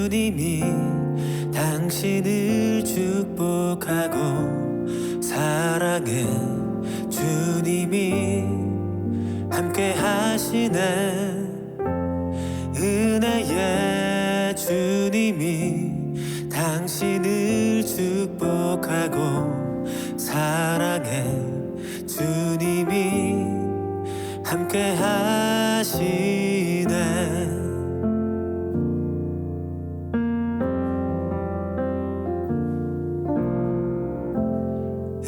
주님이 당신을 축복하고 사랑해 주님이 함께 하시네. 은혜의 주님이 당신을 축복하고 사랑해 주님이 함께 하시네.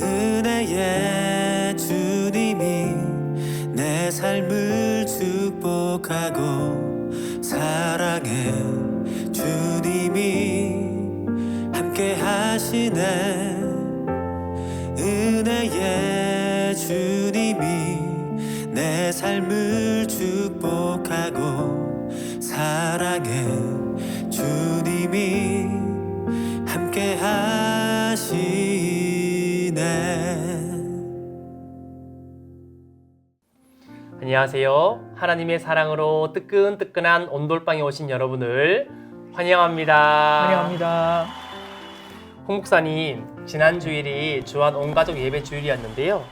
은혜의 주님이 내 삶을 축복하고 사랑해 주님이 함께 하시네. 은혜의 주님이 내 삶을 축복하고 사랑해 주님이 함께 하시네. 안녕하세요. 하나님의 사랑으로 뜨끈뜨끈한 온돌방에 오신 여러분을 환영합니다. 환영합니다. 홍 목사님, 지난 주일이 주한 온가족 예배 주일이었는데요.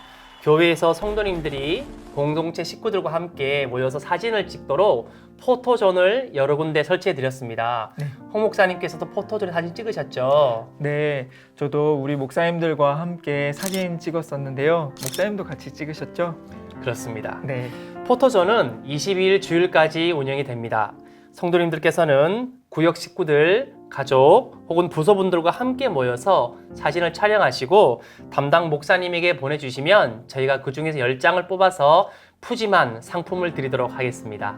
교회에서 성도님들이 공동체 식구들과 함께 모여서 사진을 찍도록 포토존을 여러 군데 설치해 드렸습니다. 네. 홍 목사님께서도 포토존에 사진 찍으셨죠? 네, 저도 우리 목사님들과 함께 사진 찍었었는데요. 목사님도 같이 찍으셨죠? 그렇습니다. 네. 포토존은 22일 주일까지 운영이 됩니다. 성도님들께서는 구역 식구들, 가족 혹은 부서분들과 함께 모여서 사진을 촬영하시고 담당 목사님에게 보내주시면 저희가 그 중에서 10장을 뽑아서 푸짐한 상품을 드리도록 하겠습니다.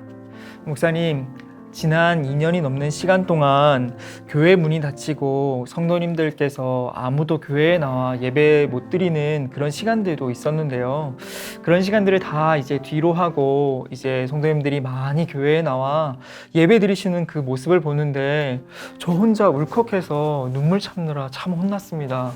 목사님, 지난 2년이 넘는 시간 동안 교회 문이 닫히고 성도님들께서 아무도 교회에 나와 예배 못 드리는 그런 시간들도 있었는데요. 그런 시간들을 다 이제 뒤로 하고 이제 성도님들이 많이 교회에 나와 예배 드리시는 그 모습을 보는데 저 혼자 울컥해서 눈물 참느라 참 혼났습니다.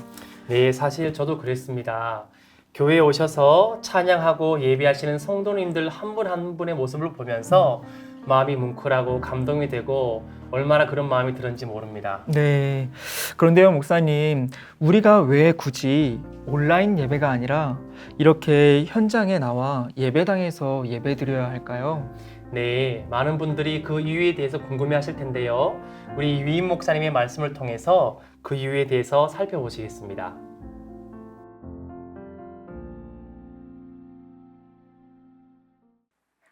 네, 사실 저도 그랬습니다. 교회에 오셔서 찬양하고 예배하시는 성도님들 한 분 한 분의 모습을 보면서 마음이 뭉클하고 감동이 되고 얼마나 그런 마음이 들었는지 모릅니다. 네. 그런데요, 목사님, 우리가 왜 굳이 온라인 예배가 아니라 이렇게 현장에 나와 예배당에서 예배드려야 할까요? 네, 많은 분들이 그 이유에 대해서 궁금해하실 텐데요. 우리 유임 목사님의 말씀을 통해서 그 이유에 대해서 살펴보시겠습니다.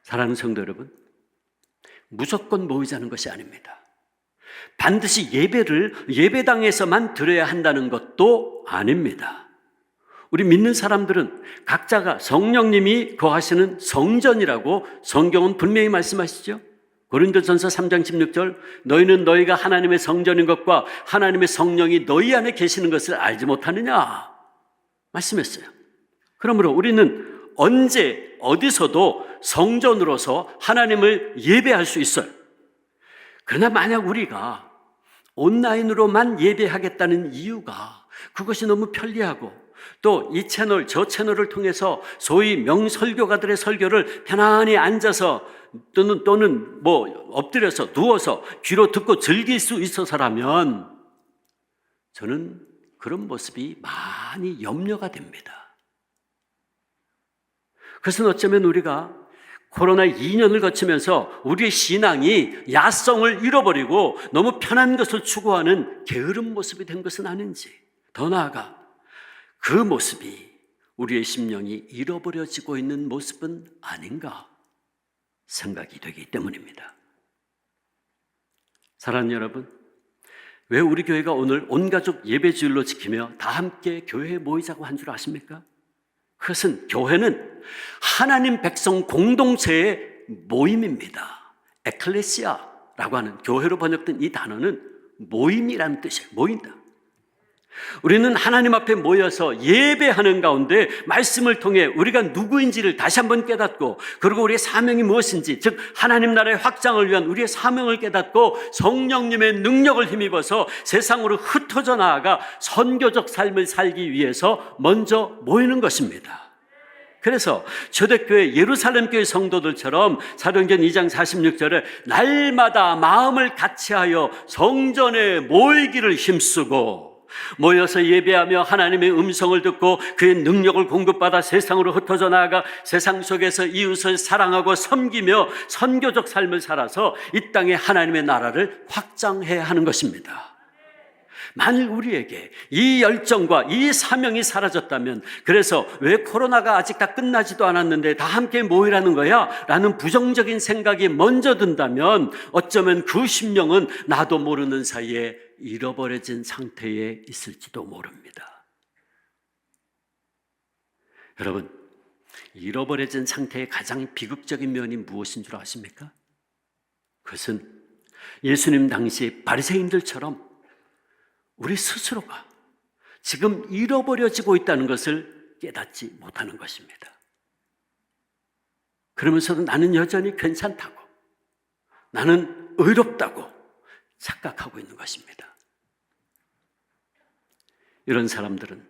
사랑하는 성도 여러분, 무조건 모이자는 것이 아닙니다. 반드시 예배를 예배당에서만 드려야 한다는 것도 아닙니다. 우리 믿는 사람들은 각자가 성령님이 거하시는 성전이라고 성경은 분명히 말씀하시죠. 고린도전서 3장 16절, 너희는 너희가 하나님의 성전인 것과 하나님의 성령이 너희 안에 계시는 것을 알지 못하느냐 말씀했어요. 그러므로 우리는 언제 어디서도 성전으로서 하나님을 예배할 수 있어요. 그러나 만약 우리가 온라인으로만 예배하겠다는 이유가 그것이 너무 편리하고 또 이 채널 저 채널을 통해서 소위 명설교가들의 설교를 편안히 앉아서 또는 뭐 엎드려서 누워서 귀로 듣고 즐길 수 있어서라면 저는 그런 모습이 많이 염려가 됩니다. 그것은 어쩌면 우리가 코로나 2년을 거치면서 우리의 신앙이 야성을 잃어버리고 너무 편한 것을 추구하는 게으른 모습이 된 것은 아닌지, 더 나아가 그 모습이 우리의 심령이 잃어버려지고 있는 모습은 아닌가 생각이 되기 때문입니다. 사랑하는 여러분, 왜 우리 교회가 오늘 온가족 예배주일로 지키며 다 함께 교회에 모이자고 한 줄 아십니까? 그것은 교회는 하나님 백성 공동체의 모임입니다. 에클레시아라고 하는 교회로 번역된 이 단어는 모임이라는 뜻이에요. 모인다. 우리는 하나님 앞에 모여서 예배하는 가운데 말씀을 통해 우리가 누구인지를 다시 한번 깨닫고, 그리고 우리의 사명이 무엇인지, 즉 하나님 나라의 확장을 위한 우리의 사명을 깨닫고 성령님의 능력을 힘입어서 세상으로 흩어져 나아가 선교적 삶을 살기 위해서 먼저 모이는 것입니다. 그래서 초대교회 예루살렘 교회 성도들처럼 사도행전 2장 46절에 날마다 마음을 같이하여 성전에 모이기를 힘쓰고 모여서 예배하며 하나님의 음성을 듣고 그의 능력을 공급받아 세상으로 흩어져 나아가 세상 속에서 이웃을 사랑하고 섬기며 선교적 삶을 살아서 이 땅에 하나님의 나라를 확장해야 하는 것입니다. 만일 우리에게 이 열정과 이 사명이 사라졌다면, 그래서 왜 코로나가 아직 다 끝나지도 않았는데 다 함께 모이라는 거야? 라는 부정적인 생각이 먼저 든다면 어쩌면 그 심령은 나도 모르는 사이에 잃어버려진 상태에 있을지도 모릅니다. 여러분, 잃어버려진 상태의 가장 비극적인 면이 무엇인 줄 아십니까? 그것은 예수님 당시 바리새인들처럼 우리 스스로가 지금 잃어버려지고 있다는 것을 깨닫지 못하는 것입니다. 그러면서도 나는 여전히 괜찮다고, 나는 의롭다고 착각하고 있는 것입니다. 이런 사람들은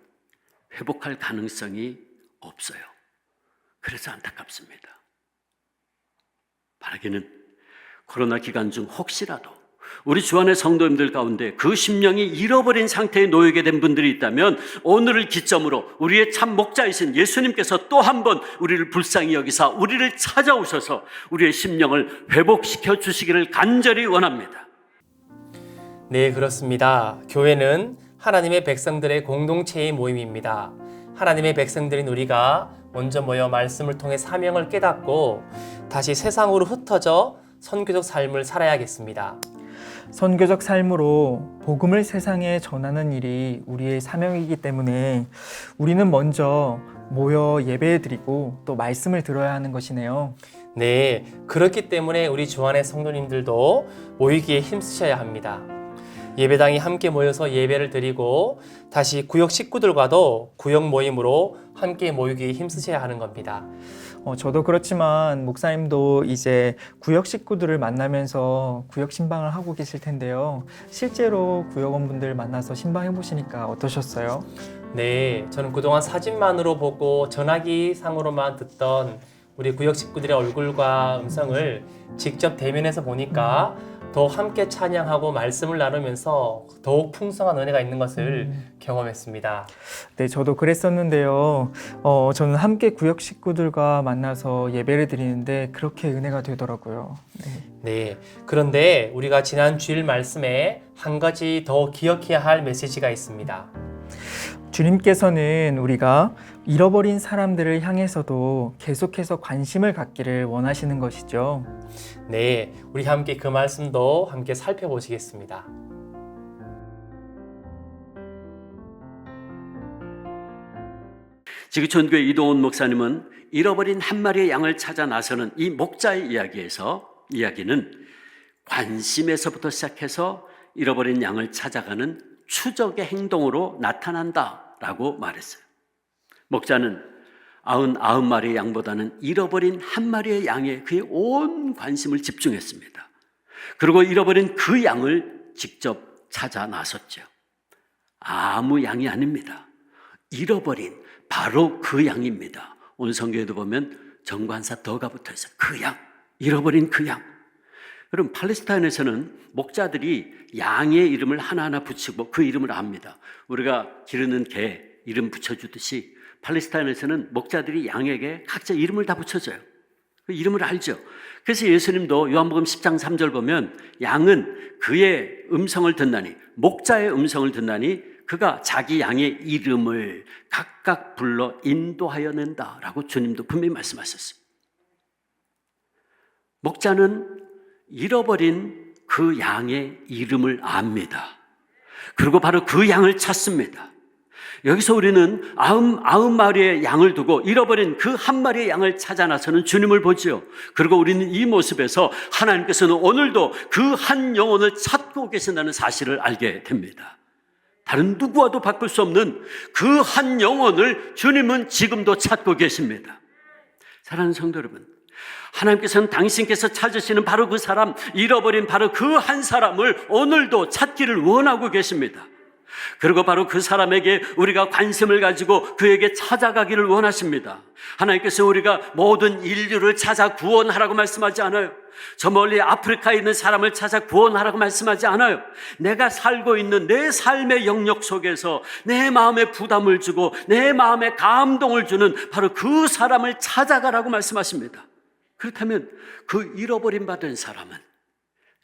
회복할 가능성이 없어요. 그래서 안타깝습니다. 바라기는 코로나 기간 중 혹시라도 우리 주안의 성도님들 가운데 그 심령이 잃어버린 상태에 놓이게 된 분들이 있다면 오늘을 기점으로 우리의 참 목자이신 예수님께서 또 한 번 우리를 불쌍히 여기사 우리를 찾아오셔서 우리의 심령을 회복시켜 주시기를 간절히 원합니다. 네, 그렇습니다. 교회는 하나님의 백성들의 공동체의 모임입니다. 하나님의 백성들인 우리가 먼저 모여 말씀을 통해 사명을 깨닫고 다시 세상으로 흩어져 선교적 삶을 살아야겠습니다. 선교적 삶으로 복음을 세상에 전하는 일이 우리의 사명이기 때문에 우리는 먼저 모여 예배드리고 또 말씀을 들어야 하는 것이네요. 네, 그렇기 때문에 우리 주안의 성도님들도 모이기에 힘쓰셔야 합니다. 예배당이 함께 모여서 예배를 드리고 다시 구역 식구들과도 구역 모임으로 함께 모이기에 힘쓰셔야 하는 겁니다. 저도 그렇지만 목사님도 이제 구역 식구들을 만나면서 구역 신방을 하고 계실 텐데요. 실제로 구역원분들 만나서 신방해 보시니까 어떠셨어요? 네, 저는 그동안 사진만으로 보고 전화기 상으로만 듣던 우리 구역 식구들의 얼굴과 음성을 직접 대면해서 보니까 더 함께 찬양하고 말씀을 나누면서 더욱 풍성한 은혜가 있는 것을 경험했습니다. 네, 저도 그랬었는데요. 저는 함께 구역 식구들과 만나서 예배를 드리는데 그렇게 은혜가 되더라고요. 네, 그런데 우리가 지난 주일 말씀에 한 가지 더 기억해야 할 메시지가 있습니다. 주님께서는 우리가 잃어버린 사람들을 향해서도 계속해서 관심을 갖기를 원하시는 것이죠. 네, 우리 함께 그 말씀도 함께 살펴보시겠습니다. 지구촌교회 이동훈 목사님은 잃어버린 한 마리의 양을 찾아 나서는 이 목자의 이야기는 관심에서부터 시작해서 잃어버린 양을 찾아가는 추적의 행동으로 나타난다라고 말했어요. 목자는 99마리의 양보다는 잃어버린 한 마리의 양에 그의 온 관심을 집중했습니다. 그리고 잃어버린 그 양을 직접 찾아 나섰죠. 아무 양이 아닙니다. 잃어버린 바로 그 양입니다. 오늘 성경에도 보면 정관사 더가 붙어 있어요. 그 양, 잃어버린 그 양. 여러분, 팔레스타인에서는 목자들이 양의 이름을 하나하나 붙이고 그 이름을 압니다. 우리가 기르는 개 이름 붙여주듯이 팔레스타인에서는 목자들이 양에게 각자 이름을 다 붙여줘요. 그 이름을 알죠. 그래서 예수님도 요한복음 10장 3절 보면 양은 그의 음성을 듣나니, 목자의 음성을 듣나니 그가 자기 양의 이름을 각각 불러 인도하여 낸다라고 주님도 분명히 말씀하셨어요. 목자는 잃어버린 그 양의 이름을 압니다. 그리고 바로 그 양을 찾습니다. 여기서 우리는 99마리의 양을 두고 잃어버린 그 한 마리의 양을 찾아 나서는 주님을 보지요. 그리고 우리는 이 모습에서 하나님께서는 오늘도 그 한 영혼을 찾고 계신다는 사실을 알게 됩니다. 다른 누구와도 바꿀 수 없는 그 한 영혼을 주님은 지금도 찾고 계십니다. 사랑하는 성도 여러분, 하나님께서는 당신께서 찾으시는 바로 그 사람, 잃어버린 바로 그 한 사람을 오늘도 찾기를 원하고 계십니다. 그리고 바로 그 사람에게 우리가 관심을 가지고 그에게 찾아가기를 원하십니다. 하나님께서 우리가 모든 인류를 찾아 구원하라고 말씀하지 않아요. 저 멀리 아프리카에 있는 사람을 찾아 구원하라고 말씀하지 않아요. 내가 살고 있는 내 삶의 영역 속에서 내 마음에 부담을 주고 내 마음에 감동을 주는 바로 그 사람을 찾아가라고 말씀하십니다. 그렇다면 그 잃어버림 받은 사람은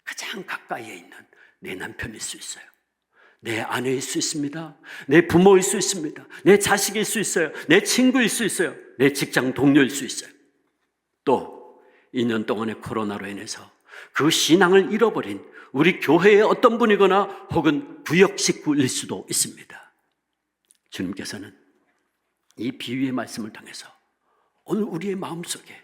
가장 가까이에 있는 내 남편일 수 있어요. 내 아내일 수 있습니다. 내 부모일 수 있습니다. 내 자식일 수 있어요. 내 친구일 수 있어요. 내 직장 동료일 수 있어요. 또 2년 동안의 코로나로 인해서 그 신앙을 잃어버린 우리 교회의 어떤 분이거나 혹은 구역 식구일 수도 있습니다. 주님께서는 이 비유의 말씀을 통해서 오늘 우리의 마음속에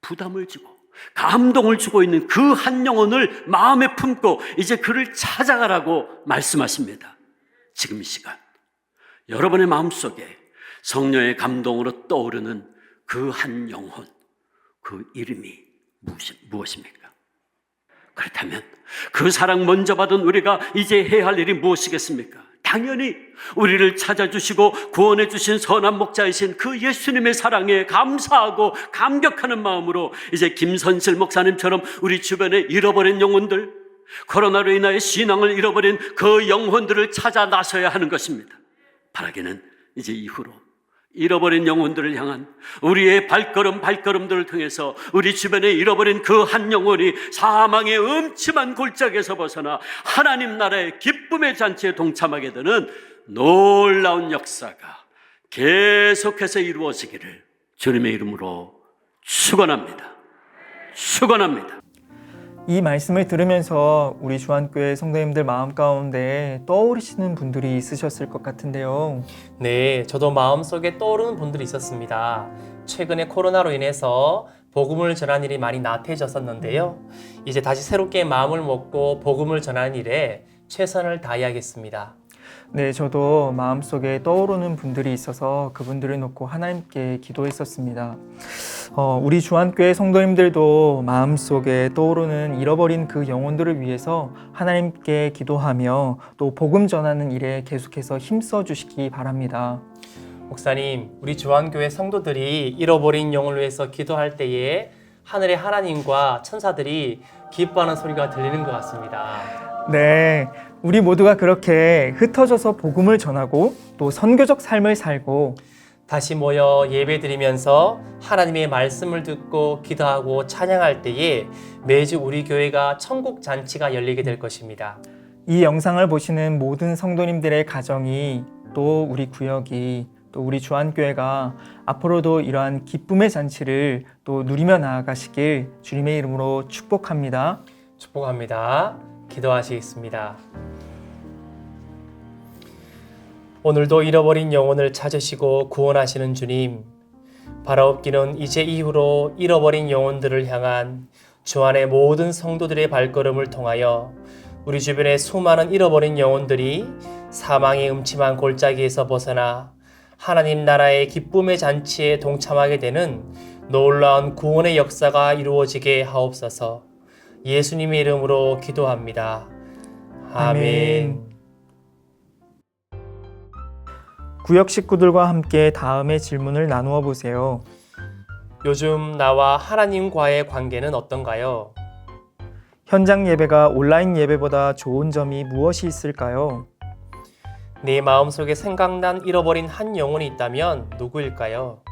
부담을 주고 감동을 주고 있는 그 한 영혼을 마음에 품고 이제 그를 찾아가라고 말씀하십니다. 지금 이 시간 여러분의 마음속에 성령의 감동으로 떠오르는 그 한 영혼, 그 이름이 무엇입니까? 그렇다면 그 사랑 먼저 받은 우리가 이제 해야 할 일이 무엇이겠습니까? 당연히 우리를 찾아주시고 구원해 주신 선한 목자이신 그 예수님의 사랑에 감사하고 감격하는 마음으로 이제 김선실 목사님처럼 우리 주변에 잃어버린 영혼들, 코로나로 인하여 신앙을 잃어버린 그 영혼들을 찾아 나서야 하는 것입니다. 바라기는 이제 이후로 잃어버린 영혼들을 향한 우리의 발걸음들을 통해서 우리 주변에 잃어버린 그 한 영혼이 사망의 음침한 골짜기에서 벗어나 하나님 나라의 기쁨의 잔치에 동참하게 되는 놀라운 역사가 계속해서 이루어지기를 주님의 이름으로 축원합니다. 축원합니다. 이 말씀을 들으면서 우리 주안교회 성도님들 마음 가운데 떠오르시는 분들이 있으셨을 것 같은데요. 네, 저도 마음속에 떠오르는 분들이 있었습니다. 최근에 코로나로 인해서 복음을 전하는 일이 많이 나태해졌었는데요. 이제 다시 새롭게 마음을 먹고 복음을 전하는 일에 최선을 다해야겠습니다. 네, 저도 마음속에 떠오르는 분들이 있어서 그분들을 놓고 하나님께 기도했었습니다. 우리 주안교회 성도님들도 마음속에 떠오르는 잃어버린 그 영혼들을 위해서 하나님께 기도하며 또 복음 전하는 일에 계속해서 힘써 주시기 바랍니다. 목사님, 우리 주안교회 성도들이 잃어버린 영혼을 위해서 기도할 때에 하늘의 하나님과 천사들이 기뻐하는 소리가 들리는 것 같습니다. 네, 우리 모두가 그렇게 흩어져서 복음을 전하고 또 선교적 삶을 살고 다시 모여 예배드리면서 하나님의 말씀을 듣고 기도하고 찬양할 때에 매주 우리 교회가 천국 잔치가 열리게 될 것입니다. 이 영상을 보시는 모든 성도님들의 가정이 또 우리 구역이 또 우리 주안교회가 앞으로도 이러한 기쁨의 잔치를 또 누리며 나아가시길 주님의 이름으로 축복합니다. 축복합니다. 기도하시겠습니다. 오늘도 잃어버린 영혼을 찾으시고 구원하시는 주님, 바라옵기는 이제 이후로 잃어버린 영혼들을 향한 주 안의 모든 성도들의 발걸음을 통하여 우리 주변의 수많은 잃어버린 영혼들이 사망의 음침한 골짜기에서 벗어나 하나님 나라의 기쁨의 잔치에 동참하게 되는 놀라운 구원의 역사가 이루어지게 하옵소서. 예수님의 이름으로 기도합니다. 아멘. 구역 식구들과 함께 다음의 질문을 나누어 보세요. 요즘 나와 하나님과의 관계는 어떤가요? 현장 예배가 온라인 예배보다 좋은 점이 무엇이 있을까요? 내 마음속에 생각난 잃어버린 한 영혼이 있다면 누구일까요?